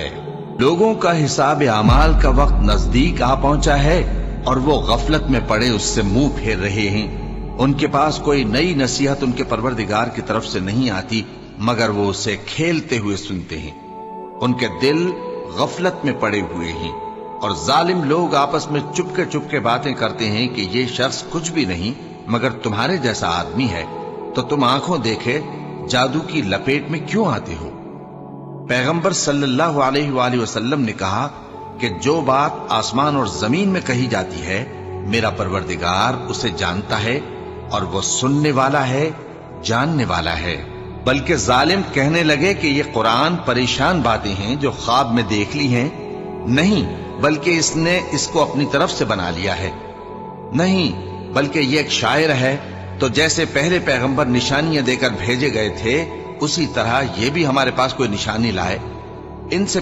ہے۔ لوگوں کا حساب اعمال کا وقت نزدیک آ پہنچا ہے اور وہ غفلت میں پڑے اس سے منہ پھیر رہے ہیں۔ ان کے پاس کوئی نئی نصیحت ان کے پروردگار کی طرف سے نہیں آتی مگر وہ اسے کھیلتے ہوئے سنتے ہیں۔ ان کے دل غفلت میں پڑے ہوئے ہیں اور ظالم لوگ آپس میں چپ کے باتیں کرتے ہیں کہ یہ شخص کچھ بھی نہیں مگر تمہارے جیسا آدمی ہے، تو تم آنکھوں دیکھے جادو کی لپیٹ میں کیوں آتے ہو؟ پیغمبر صلی اللہ علیہ وآلہ وسلم نے کہا کہ جو بات آسمان اور زمین میں کہی جاتی ہے میرا پروردگار اسے جانتا ہے اور وہ سننے والا ہے، جاننے والا ہے۔ بلکہ ظالم کہنے لگے کہ یہ قرآن پریشان باتیں ہیں جو خواب میں دیکھ لی ہیں۔ نہیں، بلکہ اس نے اس کو اپنی طرف سے بنا لیا ہے۔ نہیں، بلکہ یہ ایک شاعر ہے۔ تو جیسے پہلے پیغمبر نشانیاں دے کر بھیجے گئے تھے اسی طرح یہ بھی ہمارے پاس کوئی نشانی لائے۔ ان سے